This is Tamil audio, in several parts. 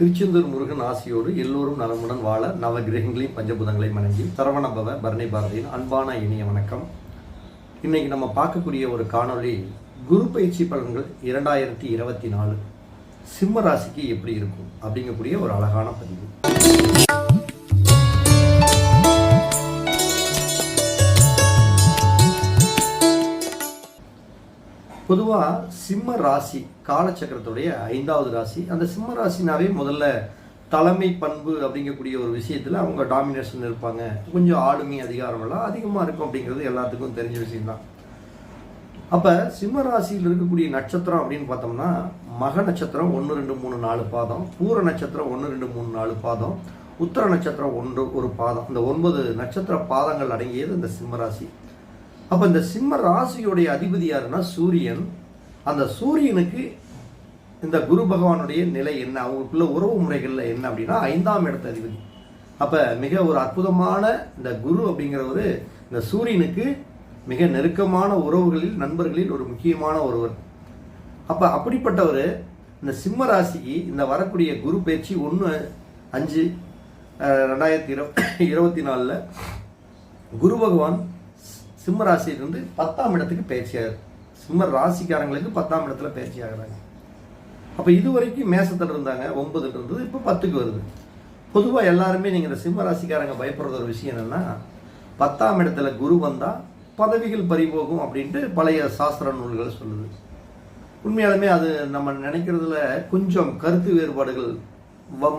திருச்செந்தூர் முருகன் ஆசியோடு எல்லோரும் நலமுடன் வாழ நவ கிரகங்களையும் பஞ்சபூதங்களையும் வணங்கி சரவணபவ பரணி பாரதியின் அன்பான இனிய வணக்கம். இன்னைக்கு நம்ம பார்க்கக்கூடிய ஒரு காணொளி குரு பயிற்சி பலன்கள் 2024 சிம்ம ராசிக்கு எப்படி இருக்கும் அப்படிங்கக்கூடிய ஒரு அழகான பதிவு. பொதுவாக சிம்ம ராசி காலச்சக்கரத்துடைய 5வது ராசி. அந்த சிம்ம ராசினாவே முதல்ல தலைமை பண்பு அப்படிங்கக்கூடிய ஒரு விஷயத்தில் அவங்க டாமினேஷன் இருப்பாங்க. கொஞ்சம் ஆளுமை அதிகாரமெல்லாம் அதிகமாக இருக்கும் அப்படிங்கிறது எல்லாத்துக்கும் தெரிஞ்ச விஷயம்தான். அப்போ சிம்ம ராசியில் இருக்கக்கூடிய நட்சத்திரம் அப்படின்னு பார்த்தோம்னா மக நட்சத்திரம் 1, 2, 3, 4 பாதம், பூர நட்சத்திரம் 1, 2, 3, 4 பாதம், உத்தர நட்சத்திரம் 1 பாதம். இந்த 9 நட்சத்திர பாதங்கள் அடங்கியது இந்த சிம்ம ராசி. அப்போ இந்த சிம்ம ராசியுடைய அதிபதி யாருன்னா சூரியன். அந்த சூரியனுக்கு இந்த குரு பகவானுடைய நிலை என்ன, அவங்களுக்குள்ள உறவு முறைகளில் என்ன அப்படின்னா 5ஆம் இடத்து அதிபதி. அப்போ மிக ஒரு அற்புதமான இந்த குரு அப்படிங்கிறவர் இந்த சூரியனுக்கு மிக நெருக்கமான உறவுகளில் நண்பர்களில் ஒரு முக்கியமான ஒருவர். அப்போ அப்படிப்பட்டவர் இந்த சிம்ம ராசிக்கு இந்த வரக்கூடிய குரு பயிற்சி 1/5/2024 குரு பகவான் சிம்ம ராசியிலிருந்து 10ஆம் இடத்துக்கு பயிற்சியாகிறார். சிம்ம ராசிக்காரங்களுக்கு 10ஆம் இடத்துல பயிற்சி ஆகிறாங்க. அப்போ இதுவரைக்கும் மேசத்தில் இருந்தாங்க, 9 இருந்தது, இப்போ 10க்கு வருது. பொதுவாக எல்லாருமே நீங்கள் இந்த சிம்ம ராசிக்காரங்க பயப்படுற ஒரு விஷயம் என்னென்னா 10ஆம் இடத்துல குரு வந்தால் பதவிகள் பறிபோகும் அப்படின்ட்டு பழைய சாஸ்திர நூல்கள் சொல்லுது. உண்மையாலுமே அது நம்ம நினைக்கிறதுல கொஞ்சம் கருத்து வேறுபாடுகள்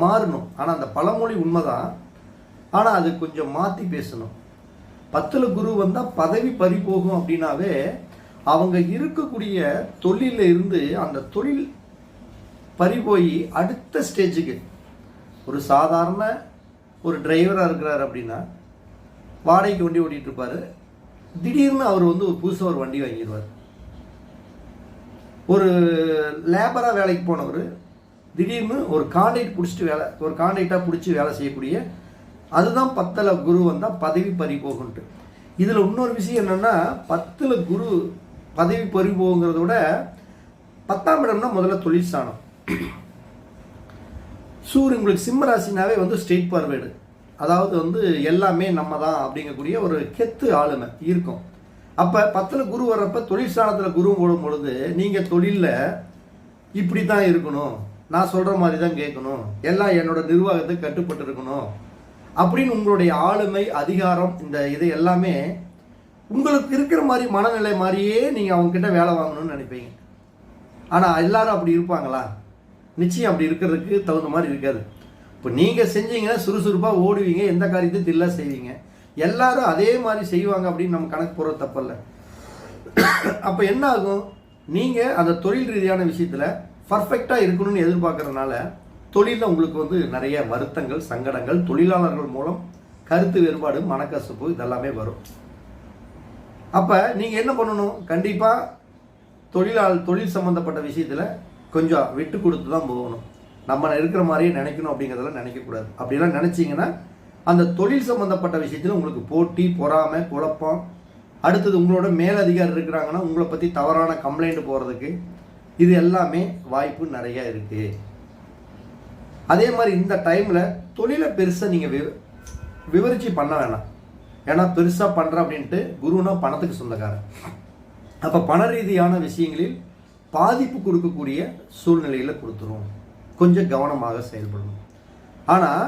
மாறணும். ஆனால் அந்த பழமொழி உண்மைதான். ஆனால் அது கொஞ்சம் மாற்றி பேசணும். 10ல் குரு வந்தால் பதவி பறி போகும் அப்படின்னாவே அவங்க இருக்கக்கூடிய தொழிலில் இருந்து அந்த தொழில் பறி போய் அடுத்த ஸ்டேஜுக்கு, ஒரு சாதாரண ஒரு டிரைவராக இருக்கிறார் அப்படின்னா வாடகைக்கு வண்டி ஓட்டிகிட்டு இருப்பார். திடீர்னு அவர் ஒரு புதுசாக ஒரு வண்டி வாங்கிடுவார். ஒரு லேபராக வேலைக்கு போனவர் திடீர்னு ஒரு கான்ட்ராக்ட் பிடிச்சி வேலை செய்யக்கூடிய, அதுதான் 10ல் குரு வந்தால் பதவி பறி போகுன்ட்டு. இதில் இன்னொரு விஷயம் என்னென்னா 10ல் குரு பதவி பறி போகுங்கிறத விட 10ஆம் இடம்னா முதல்ல தொழில் ஸ்தானம். சூரியன் உங்களுக்கு சிம்ம ராசினாவே ஸ்ட்ரெயிட் ஃபார்வேர்டு, அதாவது எல்லாமே நம்ம தான் அப்படிங்கக்கூடிய ஒரு கெத்து ஆளுமை இருக்கும். அப்போ 10ல் குரு வர்றப்ப தொழில் ஸ்தானத்தில் குரு போடும் பொழுது நீங்கள் தொழிலில் இப்படி தான் இருக்கணும், நான் சொல்கிற மாதிரி தான் கேட்கணும், எல்லாம் என்னோட நிர்வாகத்துக்கு கட்டுப்பட்டு இருக்கணும் அப்படின்னு உங்களுடைய ஆளுமை அதிகாரம் இந்த இது எல்லாமே உங்களுக்கு இருக்கிற மாதிரி மனநிலை மாதிரியே நீங்கள் அவங்கக்கிட்ட வேலை வாங்கணும்னு நினைப்பீங்க. ஆனால் எல்லாரும் அப்படி இருப்பாங்களா? நிச்சயம் அப்படி இருக்கிறதுக்கு தகுந்த மாதிரி இருக்காது. இப்போ நீங்கள் செஞ்சீங்கன்னா சுறுசுறுப்பாக ஓடுவீங்க, எந்த காரியத்தையும் தில்லா செய்வீங்க. எல்லாரும் அதே மாதிரி செய்வாங்க அப்படின்னு நம்ம கணக்கு போகிறது தப்பல்ல. அப்போ என்ன ஆகும், நீங்கள் அந்த தொழில் ரீதியான விஷயத்தில் பர்ஃபெக்டாக இருக்கணும்னு எதிர்பார்க்கறதுனால தொழிலில் உங்களுக்கு நிறைய வருத்தங்கள், சங்கடங்கள், தொழிலாளர்கள் மூலம் கருத்து வேறுபாடு, மனக்கசப்பு இதெல்லாமே வரும். அப்போ நீங்கள் என்ன பண்ணணும், கண்டிப்பாக தொழில் சம்மந்தப்பட்ட விஷயத்தில் கொஞ்சம் விட்டு கொடுத்து தான் போகணும். நம்ம இருக்கிற மாதிரியே நினைக்கணும் அப்படிங்கிறதெல்லாம் நினைக்கக்கூடாது. அப்படிலாம் நினச்சிங்கன்னா அந்த தொழில் சம்மந்தப்பட்ட விஷயத்தில் உங்களுக்கு போட்டி, பொறாமை, குழப்பம், அடுத்தது உங்களோட மேலதிகாரி இருக்கிறாங்கன்னா உங்களை பற்றி தவறான கம்ப்ளைண்ட் போகிறதுக்கு இது எல்லாமே வாய்ப்பு நிறையா இருக்குது. அதே மாதிரி இந்த டைமில் தொழிலை பெருசாக நீங்கள் விவரித்து பண்ண வேணாம். ஏன்னா பெருசாக பண்ணுற அப்படின்ட்டு குருனா பணத்துக்கு சொந்தக்காரன். அப்போ பண ரீதியான விஷயங்களில் பாதிப்பு கொடுக்கக்கூடிய சூழ்நிலையில் கொடுத்துரும். கொஞ்சம் கவனமாக செயல்படணும். ஆனால்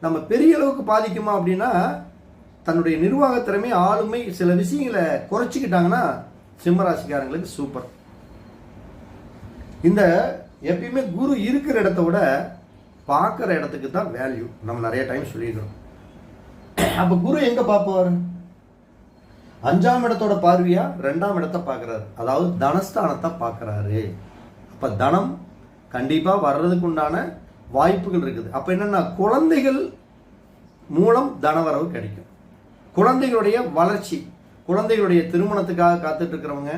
நம்ம பெரிய அளவுக்கு பாதிக்குமா அப்படின்னா தன்னுடைய நிர்வாக திறமை, ஆளுமை, சில விஷயங்களை குறைச்சிக்கிட்டாங்கன்னா சிம்மராசிக்காரங்களுக்கு சூப்பர். இந்த எப்பயுமே குரு இருக்கிற இடத்த விட பார்க்குற இடத்துக்கு தான் வேல்யூ. நம்ம நிறைய டைம் சொல்லியிருக்கிறோம். அப்போ குரு எங்கே பார்ப்பார்? 5ஆம் இடத்தோட பார்வையா 2ஆம் இடத்தை பார்க்குறாரு, அதாவது தனஸ்தானத்தை பார்க்குறாரு. அப்போ தனம் கண்டிப்பாக வர்றதுக்கு உண்டான வாய்ப்புகள் இருக்குது. அப்போ என்னென்னா குழந்தைகள் மூலம் தனவரவு கிடைக்கும். குழந்தைகளுடைய வளர்ச்சி, குழந்தைகளுடைய திருமணத்துக்காக காத்துட்டு இருக்கிறவங்க,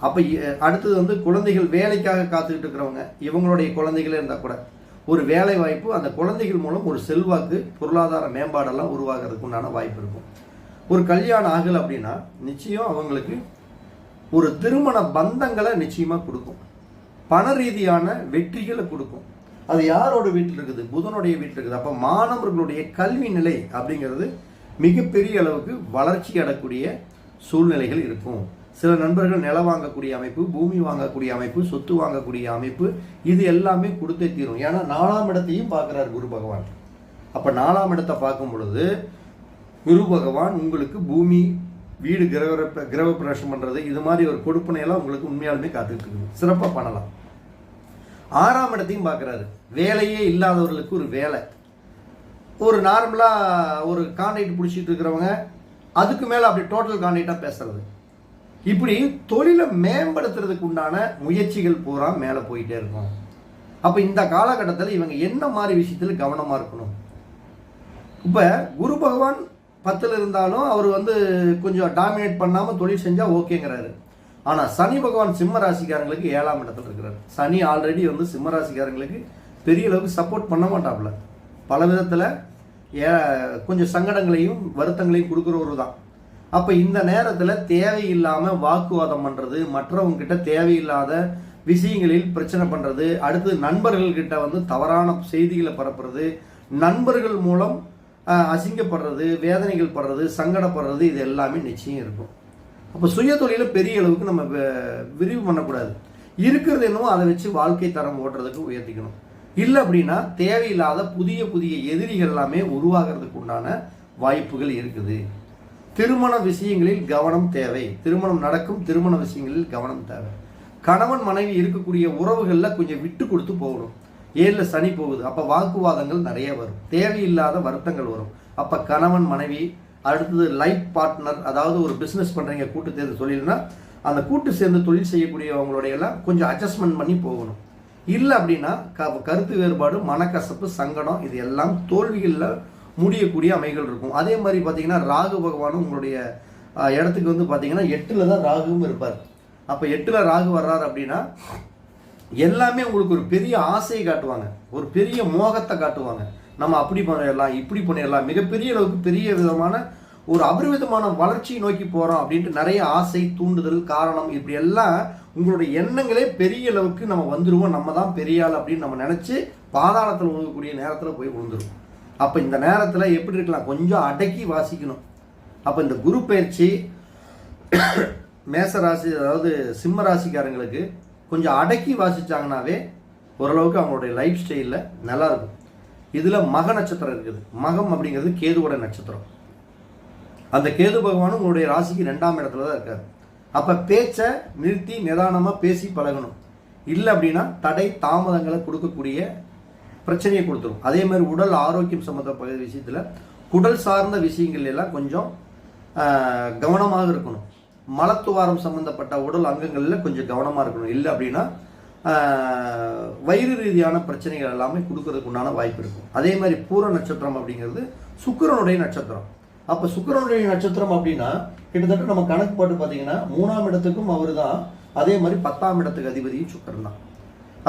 அப்போ அடுத்தது குழந்தைகள் வேலைக்காக காத்துக்கிட்டு இருக்கிறவங்க, இவங்களுடைய குழந்தைகளே இருந்தால் கூட ஒரு வேலை வாய்ப்பு, அந்த குழந்தைகள் மூலம் ஒரு செல்வாக்கு, பொருளாதார மேம்பாடெல்லாம் உருவாகிறதுக்கு உண்டான வாய்ப்பு இருக்கும். ஒரு கல்யாணம் ஆகலை அப்படின்னா நிச்சயம் அவங்களுக்கு ஒரு திருமண பந்தங்களை நிச்சயமாக கொடுக்கும். பண ரீதியான வெற்றிகளை கொடுக்கும். அது யாரோட வீட்டில் இருக்குது? புதனுடைய வீட்டில் இருக்குது. அப்போ மாணவர்களுடைய கல்வி நிலை அப்படிங்கிறது மிகப்பெரிய அளவுக்கு வளர்ச்சி அடையக்கூடிய சூழ்நிலைகள் இருக்கும். சில நண்பர்கள் நிலம் வாங்கக்கூடிய அமைப்பு, பூமி வாங்கக்கூடிய அமைப்பு, சொத்து வாங்கக்கூடிய அமைப்பு, இது எல்லாமே கொடுத்தே தீரும். ஏன்னா 4ஆம் இடத்தையும் பார்க்குறார் குரு பகவான். அப்போ 4ஆம் இடத்தை பார்க்கும் பொழுது குரு பகவான் உங்களுக்கு பூமி, வீடு, கிரக பிரவேசம் பண்ணுறது, இது மாதிரி ஒரு கொடுப்பனையெல்லாம் உங்களுக்கு உண்மையாலுமே காத்துக்கிட்டு இருக்குது. சிறப்பாக பண்ணலாம். 6ஆம் இடத்தையும் பார்க்குறாரு. வேலையே இல்லாதவர்களுக்கு ஒரு வேலை, ஒரு நார்மலாக ஒரு கான்ட்ராக்ட் பிடிச்சிட்டு இருக்கிறவங்க அதுக்கு மேலே அப்படி டோட்டல் கான்ட்ராக்டாக பேசுறது, இப்படி தொழிலை மேம்படுத்துறதுக்கு உண்டான முயற்சிகள் பூரா மேலே போயிட்டே இருக்கும். அப்போ இந்த காலகட்டத்தில் இவங்க என்ன மாதிரி விஷயத்தில் கவனமாக இருக்கணும்? இப்போ குரு பகவான் 10ல் இருந்தாலும் அவர் கொஞ்சம் டாமினேட் பண்ணாமல் தொழில் செஞ்சால் ஓகேங்கிறாரு. ஆனால் சனி பகவான் சிம்ம ராசிக்காரங்களுக்கு 7ஆம் இடத்துல இருக்கிறார். சனி ஆல்ரெடி சிம்ம ராசிக்காரங்களுக்கு பெரிய அளவுக்கு சப்போர்ட் பண்ண மாட்டாப்புல. பல விதத்தில் கொஞ்சம் சங்கடங்களையும் வருத்தங்களையும் கொடுக்குறவரு தான். அப்போ இந்த நேரத்தில் தேவையில்லாமல் வாக்குவாதம் பண்ணுறது, மற்றவங்க கிட்ட தேவையில்லாத விஷயங்களில் பிரச்சனை பண்ணுறது, அடுத்து நண்பர்கள்கிட்ட தவறான செய்திகளை பரப்புறது, நண்பர்கள் மூலம் அசிங்கப்படுறது, வேதனைகள் படுறது, சங்கடப்படுறது, இது எல்லாமே நிச்சயம் இருக்கும். அப்போ சுய தொழிலை பெரிய அளவுக்கு நம்ம விரிவு பண்ணக்கூடாது. இருக்கிறது என்னவோ அதை வச்சு வாழ்க்கை தரம் ஓட்டுறதுக்கு உயர்த்திக்கணும். இல்லை அப்படின்னா தேவையில்லாத புதிய புதிய எதிரிகள் எல்லாமே உருவாகிறதுக்கு உண்டான வாய்ப்புகள் இருக்குது. திருமண விஷயங்களில் கவனம் தேவை. திருமணம் நடக்கும் திருமண விஷயங்களில் கவனம் தேவை. கணவன் மனைவி இருக்கக்கூடிய உறவுகளில் கொஞ்சம் விட்டு கொடுத்து போகணும். 7ல் சனி போகுது. அப்போ வாக்குவாதங்கள் நிறைய வரும், தேவையில்லாத வருத்தங்கள் வரும். அப்போ கணவன் மனைவி, அடுத்தது லைஃப் பார்ட்னர், அதாவது ஒரு பிஸ்னஸ் பண்ணுறீங்க, கூட்டு சேர்ந்து தொழில்னா அந்த கூட்டு சேர்ந்து தொழில் செய்யக்கூடியவங்களுடைய எல்லாம் கொஞ்சம் அட்ஜஸ்ட்மெண்ட் பண்ணி போகணும். இல்லை அப்படின்னா கருத்து வேறுபாடு, மனக்கசப்பு, சங்கடம், இது எல்லாம் தோல்விகளில் முடியக்கூடிய அமைகள் இருக்கும். அதே மாதிரி பார்த்தீங்கன்னா ராகு பகவானும் உங்களுடைய இடத்துக்கு பார்த்தீங்கன்னா 8ல் தான் ராகுவும் இருப்பார். அப்போ 8ல் ராகு வர்றாரு அப்படின்னா எல்லாமே உங்களுக்கு ஒரு பெரிய ஆசையை காட்டுவாங்க, ஒரு பெரிய மோகத்தை காட்டுவாங்க. நம்ம அப்படி பண்ணிடலாம், இப்படி பண்ணிடலாம், மிகப்பெரிய அளவுக்கு பெரிய விதமான ஒரு அபரிவிதமான வளர்ச்சியை நோக்கி போகிறோம் அப்படின்ட்டு நிறைய ஆசை, தூண்டுதல், காரணம், இப்படி எல்லாம் உங்களுடைய எண்ணங்களே பெரிய அளவுக்கு நம்ம வந்துடுவோம், நம்ம தான் பெரிய ஆள் அப்படின்னு நம்ம நினச்சி பாதாளத்தில் விழுகக்கூடிய நேரத்தில் போய் விழுந்துடும். அப்போ இந்த நேரத்தில் எப்படி இருக்கலாம்? கொஞ்சம் அடக்கி வாசிக்கணும். அப்போ இந்த குரு பயிற்சி மேசராசி, அதாவது சிம்ம ராசிக்காரங்களுக்கு கொஞ்சம் அடக்கி வாசிச்சாங்கன்னாவே ஓரளவுக்கு அவங்களுடைய லைஃப் ஸ்டைலில் நல்லாயிருக்கும். இதில் மக நட்சத்திரம் இருக்குது. மகம் அப்படிங்கிறது கேதுவோட நட்சத்திரம். அந்த கேது பகவானும் உங்களுடைய ராசிக்கு 2ஆம் இடத்துல தான் இருக்கார். அப்போ பேச்சை நிறுத்தி நிதானமாக பேசி பழகணும். இல்லை அப்படின்னா தடை தாமதங்களை கொடுக்கக்கூடிய பிரச்சனையை கொடுத்துரும். அதே மாதிரி உடல் ஆரோக்கியம் சம்மந்தப்பட்ட விஷயத்தில், குடல் சார்ந்த விஷயங்கள் எல்லாம் கொஞ்சம் கவனமாக இருக்கணும். மலத்துவாரம் சம்மந்தப்பட்ட உடல் அங்கங்களில் கொஞ்சம் கவனமாக இருக்கணும். இல்லை அப்படின்னா வயிறு ரீதியான பிரச்சனைகள் எல்லாமே கொடுக்கறதுக்கு உண்டான வாய்ப்பு இருக்கும். அதே மாதிரி பூர நட்சத்திரம் அப்படிங்கிறது சுக்கிரனுடைய நட்சத்திரம். அப்போ சுக்கிரனுடைய நட்சத்திரம் அப்படின்னா கிட்டத்தட்ட நம்ம கணக்கு போட்டு பார்த்தீங்கன்னா 3ஆம் இடத்துக்கும் அவர் தான், அதே மாதிரி 10ஆம் இடத்துக்கு அதிபதியும் சுக்கிரன் தான்.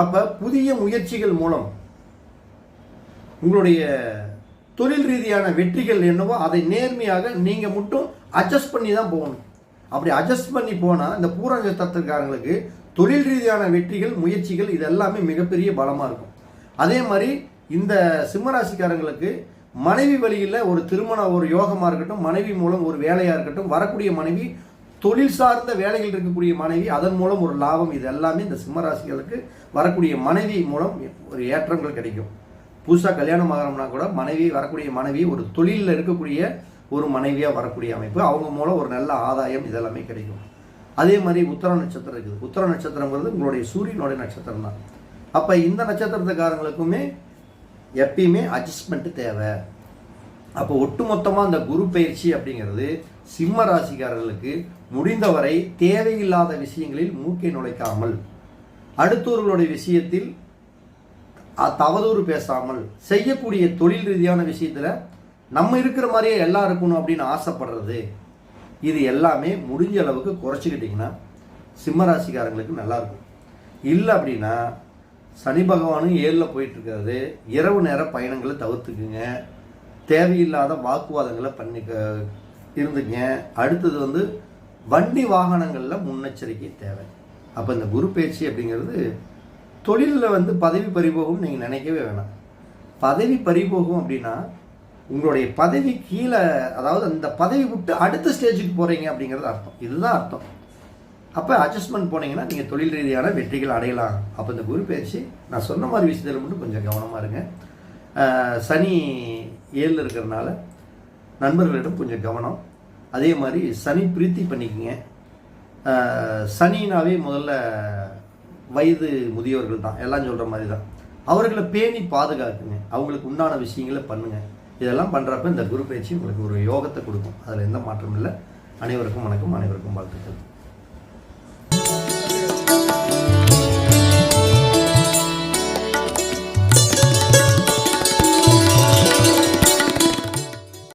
அப்போ புதிய முயற்சிகள் மூலம் உங்களுடைய தொழில் ரீதியான வெற்றிகள் என்னவோ அதை நேர்மையாக நீங்கள் மட்டும் அட்ஜஸ்ட் பண்ணி தான் போகணும். அப்படி அட்ஜஸ்ட் பண்ணி போனால் இந்த பூர நட்சத்திரக்காரங்களுக்கு தொழில் ரீதியான வெற்றிகள், முயற்சிகள், இது எல்லாமே மிகப்பெரிய பலமாக இருக்கும். அதே மாதிரி இந்த சிம்மராசிக்காரங்களுக்கு மனைவி வழியில் ஒரு திருமண ஒரு யோகமாக இருக்கட்டும், மனைவி மூலம் ஒரு வேலையாக இருக்கட்டும், வரக்கூடிய மனைவி தொழில் சார்ந்த வேலைகள் இருக்கக்கூடிய மனைவி, அதன் மூலம் ஒரு லாபம், இது எல்லாமே இந்த சிம்மராசிகளுக்கு வரக்கூடிய மனைவி மூலம் ஒரு ஏற்றங்கள் கிடைக்கும். புதுசாக கல்யாணம் ஆகிறோம்னா கூட மனைவி, வரக்கூடிய மனைவி ஒரு தொழிலில் இருக்கக்கூடிய ஒரு மனைவியாக வரக்கூடிய அமைப்பு, அவங்க மூலம் ஒரு நல்ல ஆதாயம், இதெல்லாமே கிடைக்கும். அதே மாதிரி உத்தர நட்சத்திரம் இருக்குது. உத்தர நட்சத்திரங்கிறது உங்களுடைய சூரியனுடைய நட்சத்திரம் தான். அப்போ இந்த நட்சத்திரத்துக்காரங்களுக்குமே எப்பயுமே அட்ஜஸ்ட்மெண்ட்டு தேவை. அப்போ ஒட்டுமொத்தமாக அந்த குரு பயிற்சி அப்படிங்கிறது சிம்ம ராசிக்காரர்களுக்கு முடிந்தவரை தேவையில்லாத விஷயங்களில் மூக்கை நுழைக்காமல், அடுத்தவர்களுடைய விஷயத்தில் தவதூறு பேசாமல், செய்யக்கூடிய தொழில் ரீதியான விஷயத்தில் நம்ம இருக்கிற மாதிரியே எல்லாம் இருக்கணும் அப்படின்னு ஆசைப்படுறது, இது எல்லாமே முடிஞ்ச அளவுக்கு குறைச்சிக்கிட்டிங்கன்னா சிம்மராசிக்காரங்களுக்கு நல்லாயிருக்கும். இல்லை அப்படின்னா சனி பகவானும் 7ல் போயிட்டுருக்காது. இரவு நேர பயணங்களை தவிர்த்துக்குங்க. தேவையில்லாத வாக்குவாதங்களை இருந்துங்க. அடுத்தது வண்டி வாகனங்களில் முன்னெச்சரிக்கை தேவை. அப்போ இந்த குரு பயிற்சி அப்படிங்கிறது தொழிலில் வந்து பதவி பறிபோகும் நீங்கள் நினைக்கவே வேணாம். பதவி பறிபோகும் அப்படின்னா உங்களுடைய பதவி கீழே, அதாவது அந்த பதவி விட்டு அடுத்த ஸ்டேஜுக்கு போகிறீங்க அப்படிங்கிறது அர்த்தம். இதுதான் அர்த்தம். அப்போ அட்ஜஸ்ட்மெண்ட் போனீங்கன்னா நீங்கள் தொழில் ரீதியான வெற்றிகள் அடையலாம். அப்போ இந்த குரு பயிற்சி நான் சொன்ன மாதிரி விஷயத்தில் மட்டும் கொஞ்சம் கவனமாக இருங்க. சனி 7 இருக்கிறதுனால நண்பர்களிடம் கொஞ்சம் கவனம். அதே மாதிரி சனி பிரீத்தி பண்ணிக்கங்க. சனினாவே முதல்ல வயது முதியோர்கள் தான், எல்லாம் சொல்கிற மாதிரி தான். அவர்களை பேணி பாதுகாக்குங்க, அவங்களுக்கு உண்டான விஷயங்களை பண்ணுங்கள். இதெல்லாம் பண்ணுறப்ப இந்த குரு பயிற்சி உங்களுக்கு ஒரு யோகத்தை கொடுக்கும். அதில் எந்த மாற்றமும் இல்லை. அனைவருக்கும் வணக்கம், அனைவருக்கும் வாழ்த்துக்கள்.